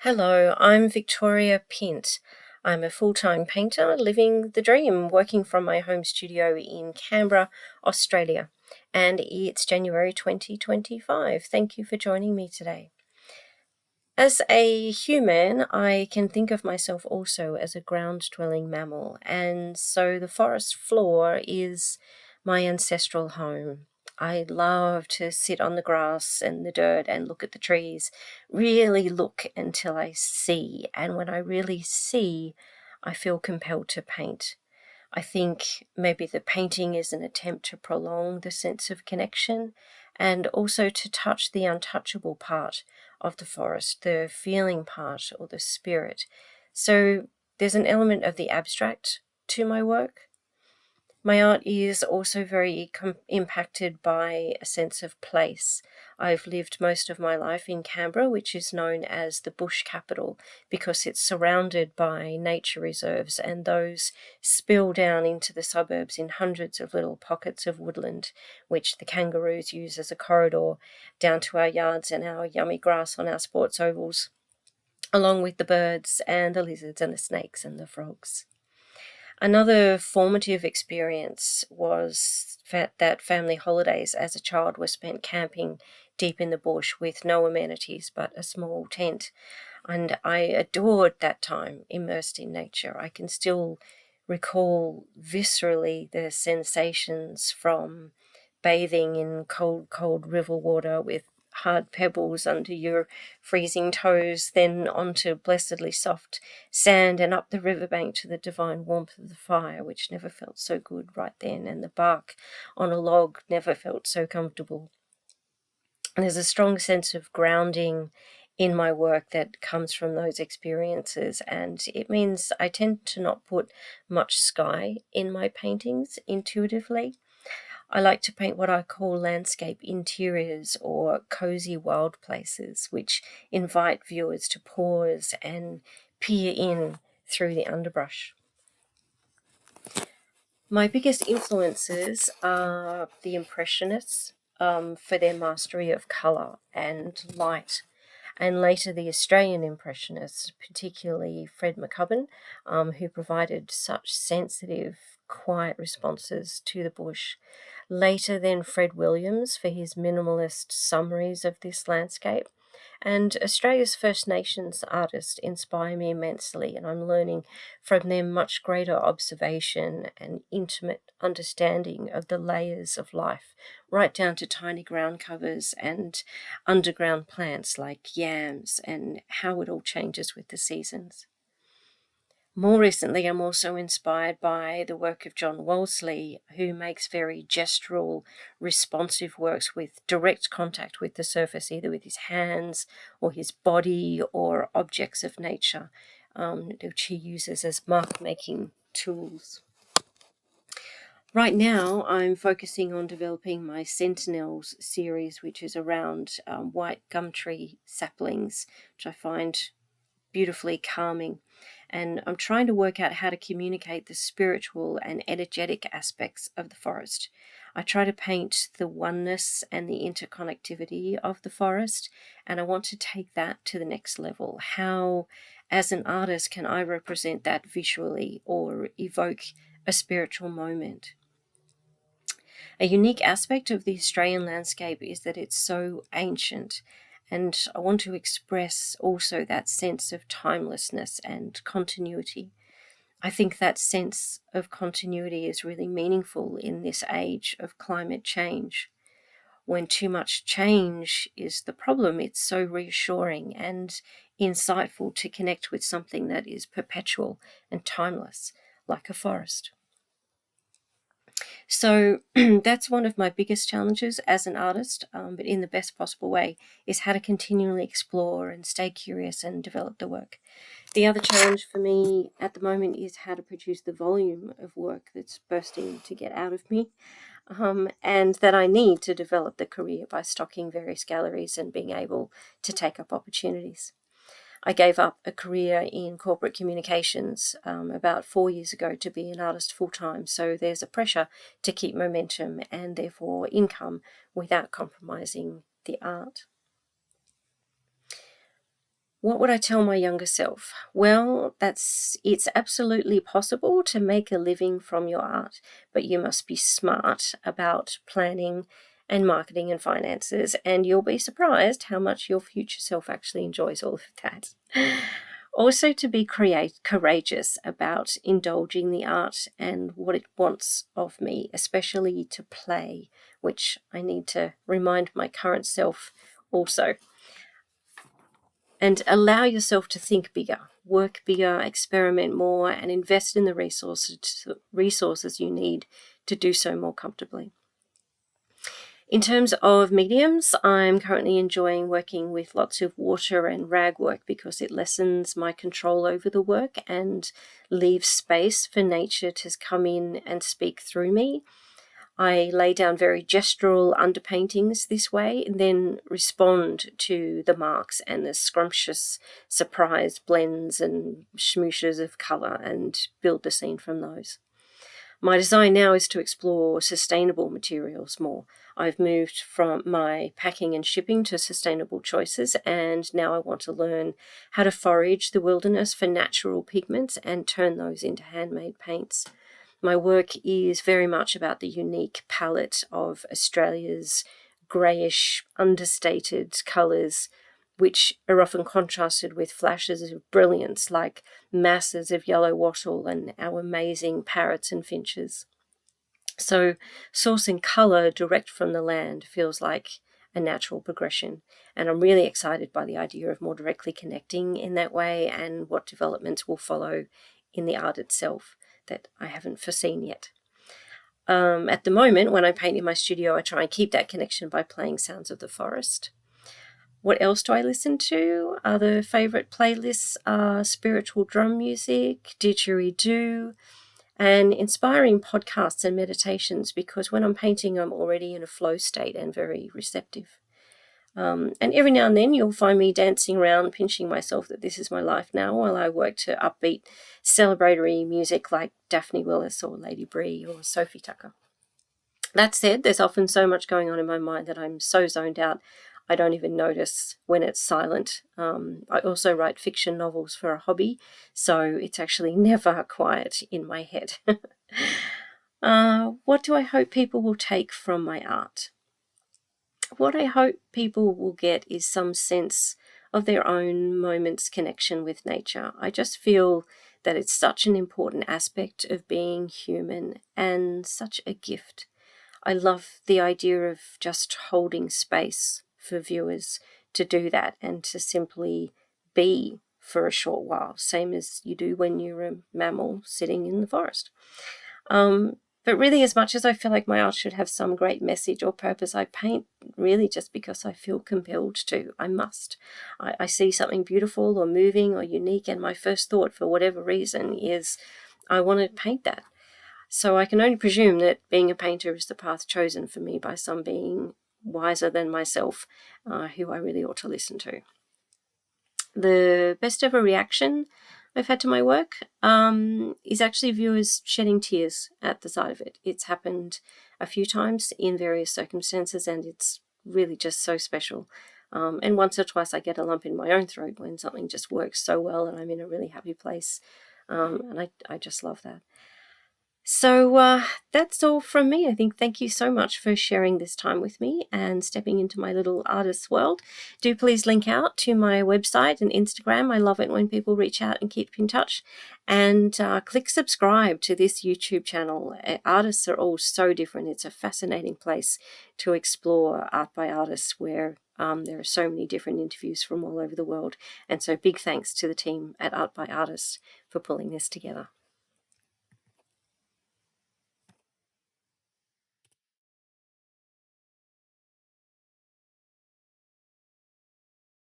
Hello, I'm Victoria Pynt. I'm a full-time painter living the dream, working from my home studio in Canberra, Australia. And it's January 2025. Thank you for joining me today. As a human, I can think of myself also as a ground-dwelling mammal, and so the forest floor is my ancestral home. I love to sit on the grass and the dirt and look at the trees, really look until I see, and when I really see, I feel compelled to paint. I think maybe the painting is an attempt to prolong the sense of connection and also to touch the untouchable part of the forest, the feeling part or the spirit. So there's an element of the abstract to my work. My art is also very impacted by a sense of place. I've lived most of my life in Canberra, which is known as the bush capital because it's surrounded by nature reserves, and those spill down into the suburbs in hundreds of little pockets of woodland, which the kangaroos use as a corridor down to our yards and our yummy grass on our sports ovals, along with the birds and the lizards and the snakes and the frogs. Another formative experience was that family holidays as a child were spent camping deep in the bush with no amenities but a small tent. And I adored that time immersed in nature. I can still recall viscerally the sensations from bathing in cold, cold river water with hard pebbles under your freezing toes, then onto blessedly soft sand and up the riverbank to the divine warmth of the fire, which never felt so good right then, and the bark on a log never felt so comfortable. And there's a strong sense of grounding in my work that comes from those experiences, and it means I tend to not put much sky in my paintings intuitively. I like to paint what I call landscape interiors or cozy wild places, which invite viewers to pause and peer in through the underbrush. My biggest influences are the Impressionists for their mastery of colour and light, and later the Australian Impressionists, particularly Fred McCubbin, who provided such sensitive, quiet responses to the bush. Later then Fred Williams for his minimalist summaries of this landscape. And Australia's First Nations artists inspire me immensely, and I'm learning from them much greater observation and intimate understanding of the layers of life, right down to tiny ground covers and underground plants like yams and how it all changes with the seasons. More recently, I'm also inspired by the work of John Wolseley, who makes very gestural, responsive works with direct contact with the surface, either with his hands or his body or objects of nature, which he uses as mark-making tools. Right now, I'm focusing on developing my Sentinels series, which is around white gum tree saplings, which I find beautifully calming. And I'm trying to work out how to communicate the spiritual and energetic aspects of the forest. I try to paint the oneness and the interconnectivity of the forest, and I want to take that to the next level. How, as an artist, can I represent that visually or evoke a spiritual moment? A unique aspect of the Australian landscape is that it's so ancient, and I want to express also that sense of timelessness and continuity. I think that sense of continuity is really meaningful in this age of climate change. When too much change is the problem, it's so reassuring and insightful to connect with something that is perpetual and timeless, like a forest. So that's one of my biggest challenges as an artist, but in the best possible way, is how to continually explore and stay curious and develop the work. The other challenge for me at the moment is how to produce the volume of work that's bursting to get out of me, and that I need to develop the career by stocking various galleries and being able to take up opportunities. I gave up a career in corporate communications about 4 years ago to be an artist full-time, so there's a pressure to keep momentum and therefore income without compromising the art. What would I tell my younger self? Well, it's absolutely possible to make a living from your art, but you must be smart about planning and marketing and finances, and you'll be surprised how much your future self actually enjoys all of that. Also, to be courageous about indulging the art and what it wants of me, especially to play, which I need to remind my current self also. And allow yourself to think bigger, work bigger, experiment more, and invest in the resources you need to do so more comfortably. In terms of mediums, I'm currently enjoying working with lots of water and rag work because it lessens my control over the work and leaves space for nature to come in and speak through me. I lay down very gestural underpaintings this way and then respond to the marks and the scrumptious surprise blends and schmooshes of colour and build the scene from those. My design now is to explore sustainable materials more. I've moved from my packing and shipping to sustainable choices, and now I want to learn how to forage the wilderness for natural pigments and turn those into handmade paints. My work is very much about the unique palette of Australia's greyish, understated colours, which are often contrasted with flashes of brilliance like masses of yellow wattle and our amazing parrots and finches. So sourcing colour direct from the land feels like a natural progression, and I'm really excited by the idea of more directly connecting in that way and what developments will follow in the art itself that I haven't foreseen yet. At the moment, when I paint in my studio, I try and keep that connection by playing sounds of the forest. What else do I listen to? Other favourite playlists are spiritual drum music, didgeridoo, and inspiring podcasts and meditations, because when I'm painting, I'm already in a flow state and very receptive. And every now and then you'll find me dancing around, pinching myself that this is my life now, while I work to upbeat, celebratory music like Daphne Willis or Lady Bree or Sophie Tucker. That said, there's often so much going on in my mind that I'm so zoned out I don't even notice when it's silent. I also write fiction novels for a hobby, so it's actually never quiet in my head. What do I hope people will take from my art? What I hope people will get is some sense of their own moment's connection with nature. I just feel that it's such an important aspect of being human and such a gift. I love the idea of just holding space for viewers to do that and to simply be for a short while, same as you do when you're a mammal sitting in the forest. But really, as much as I feel like my art should have some great message or purpose, I paint really just because I feel compelled to. I must. I see something beautiful or moving or unique, and my first thought, for whatever reason, is I want to paint that. So I can only presume that being a painter is the path chosen for me by some being wiser than myself, who I really ought to listen to. The best ever reaction I've had to my work is actually viewers shedding tears at the sight of it. It's happened a few times in various circumstances, and it's really just so special. And once or twice I get a lump in my own throat when something just works so well and I'm in a really happy place. And I just love that. So that's all from me. I think thank you so much for sharing this time with me and stepping into my little artist's world. Do please link out to my website and Instagram. I love it when people reach out and keep in touch. And click subscribe to this YouTube channel. Artists are all so different. It's a fascinating place to explore art by artists where there are so many different interviews from all over the world. And so big thanks to the team at Art by Artists for pulling this together.